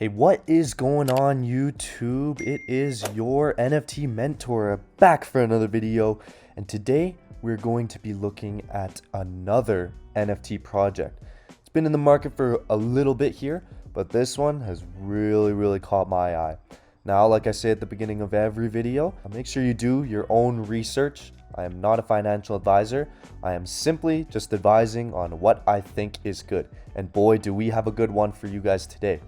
Hey, what is going on YouTube? It is your NFT mentor back for another video, and today we're going to be looking at another NFT project. It's been in the market for a little bit here, but this one has really caught my eye. Now, like I say at the beginning of every video, make sure you do your own research. I am not a financial advisor. I am simply just advising on what I think is good. And boy, do we have a good one for you guys today.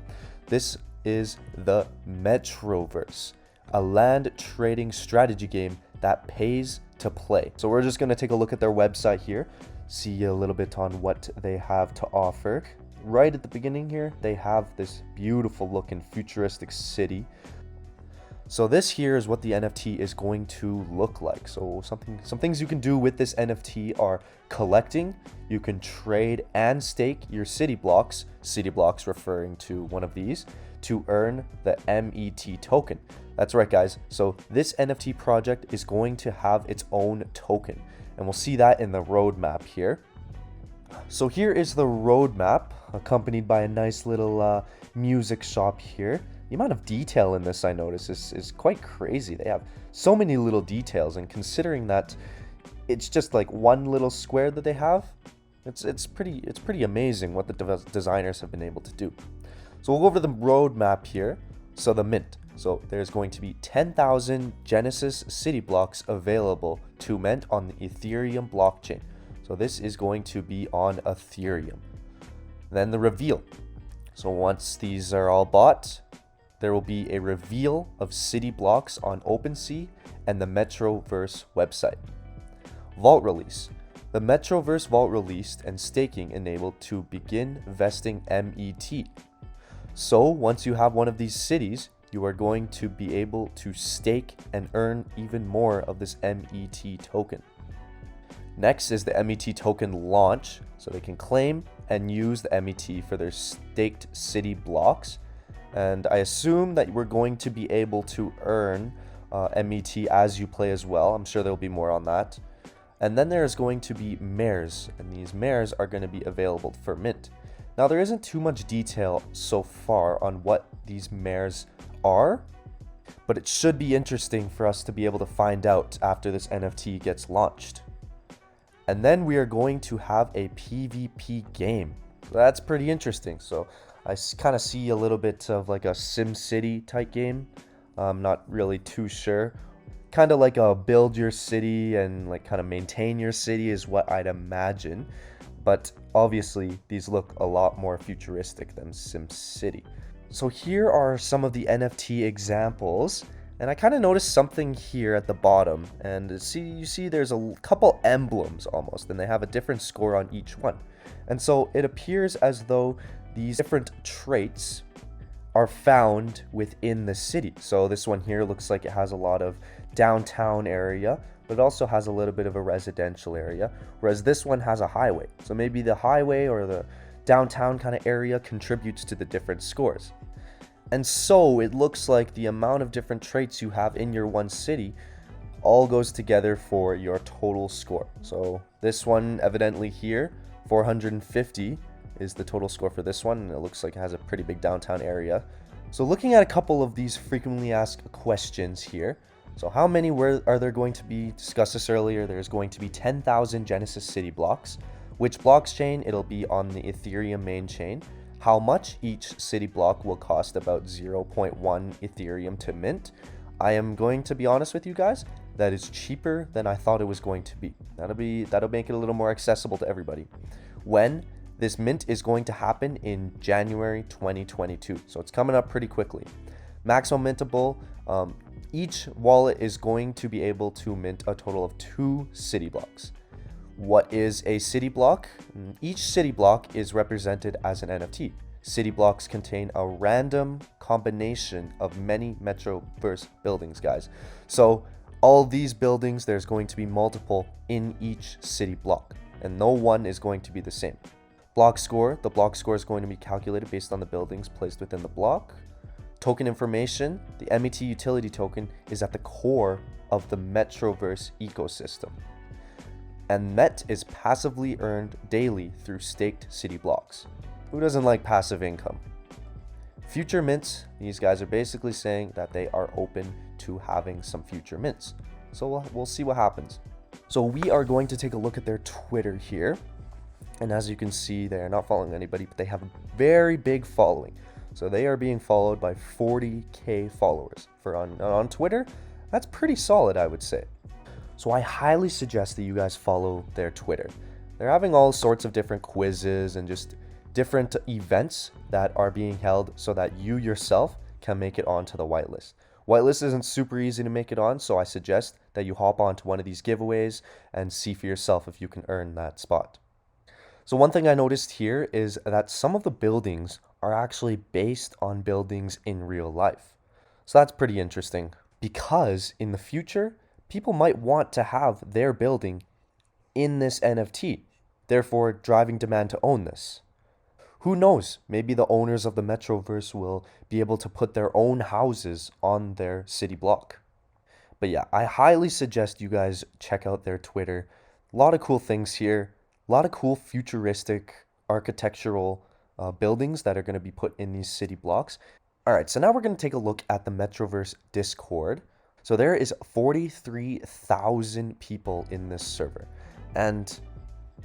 This is the Metroverse, a land trading strategy game that pays to play. So we're just going to take a look at their website here, see a little bit on what they have to offer. Right at the beginning here, they have this beautiful looking futuristic city. So this here is what the NFT is going to look like. So some things you can do with this NFT are collecting. You can trade and stake your city blocks referring to one of these, to earn the MET token. That's right, guys. So this NFT project is going to have its own token, and we'll see that in the roadmap here. So here is the roadmap, accompanied by a nice little music shop here. The amount of detail in this, I notice, is quite crazy. They have so many little details, and considering that it's just like one little square that they have, it's pretty amazing what the designers have been able to do. So we'll go over the roadmap here. So the mint. So there's going to be 10,000 Genesis city blocks available to mint on the Ethereum blockchain. So this is going to be on Ethereum. Then the reveal. So once these are all bought, there will be a reveal of city blocks on OpenSea and the Metroverse website. Vault release. The Metroverse vault released and staking enabled to begin vesting MET. So once you have one of these cities, you are going to be able to stake and earn even more of this MET token. Next is the MET token launch, so they can claim and use the MET for their staked city blocks. And I assume that we're going to be able to earn MET as you play as well. I'm sure there'll be more on that. And then there's going to be mares, and these mares are going to be available for mint. Now, there isn't too much detail so far on what these mares are, but it should be interesting for us to be able to find out after this NFT gets launched. And then we are going to have a PvP game. That's pretty interesting. So I kind of see a little bit of like a SimCity type game. I'm not really too sure. Kind of like a build your city and like kind of maintain your city is what I'd imagine. But obviously these look a lot more futuristic than SimCity. So here are some of the NFT examples. And I kind of noticed something here at the bottom. And you see there's a couple emblems almost, and they have a different score on each one. And so it appears as though these different traits are found within the city. So this one here looks like it has a lot of downtown area, but it also has a little bit of a residential area, whereas this one has a highway. So maybe the highway or the downtown kind of area contributes to the different scores. And so it looks like the amount of different traits you have in your one city all goes together for your total score. So this one evidently here, 450 is the total score for this one, and it looks like it has a pretty big downtown area. So looking at a couple of these frequently asked questions here. So how many are there going to be? Discussed this earlier. There's going to be 10,000 Genesis city blocks. Which blockchain? It'll be on the Ethereum main chain. How much? Each city block will cost about 0.1 Ethereum to mint. I am going to be honest with you guys, that is cheaper than I thought it was going to be. That'll make it a little more accessible to everybody. When? This mint is going to happen in January 2022, so it's coming up pretty quickly. Maximum mintable, each wallet is going to be able to mint a total of 2 city blocks. What is a city block? Each city block is represented as an NFT. City blocks contain a random combination of many Metroverse buildings, guys. So all these buildings, there's going to be multiple in each city block, and no one is going to be the same. Block score. The block score is going to be calculated based on the buildings placed within the block. Token information. The MET utility token is at the core of the Metroverse ecosystem. And MET is passively earned daily through staked city blocks. Who doesn't like passive income? Future mints, these guys are basically saying that they are open to having some future mints. So we'll see what happens. So we are going to take a look at their Twitter here. And as you can see, they're not following anybody, but they have a very big following. So they are being followed by 40K followers. On Twitter, that's pretty solid, I would say. So I highly suggest that you guys follow their Twitter. They're having all sorts of different quizzes and just different events that are being held so that you yourself can make it onto the whitelist. Whitelist isn't super easy to make it on, so I suggest that you hop onto one of these giveaways and see for yourself if you can earn that spot. So one thing I noticed here is that some of the buildings are actually based on buildings in real life. So that's pretty interesting because in the future, people might want to have their building in this NFT, therefore driving demand to own this. Who knows, maybe the owners of the Metroverse will be able to put their own houses on their city block. But yeah, I highly suggest you guys check out their Twitter. A lot of cool things here, a lot of cool futuristic architectural buildings that are going to be put in these city blocks. All right, so now we're going to take a look at the Metroverse Discord. So there is 43,000 people in this server, and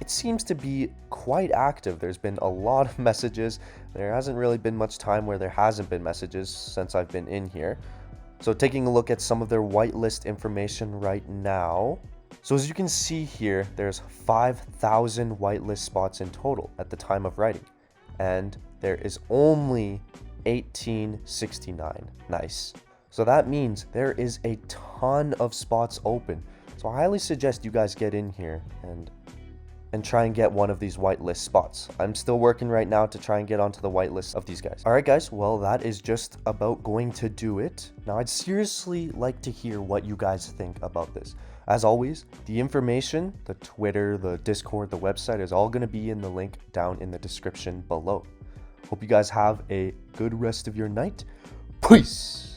it seems to be quite active. There's been a lot of messages. There hasn't really been much time where there hasn't been messages since I've been in here. So taking a look at some of their whitelist information right now. So as you can see here, there's 5,000 whitelist spots in total at the time of writing. And there is only 1869. Nice. So that means there is a ton of spots open. So I highly suggest you guys get in here and try and get one of these whitelist spots. I'm still working right now to try and get onto the whitelist of these guys. All right, guys, well, that is just about going to do it. Now, I'd seriously like to hear what you guys think about this. As always, the information, the Twitter, the Discord, the website is all going to be in the link down in the description below. Hope you guys have a good rest of your night. Peace!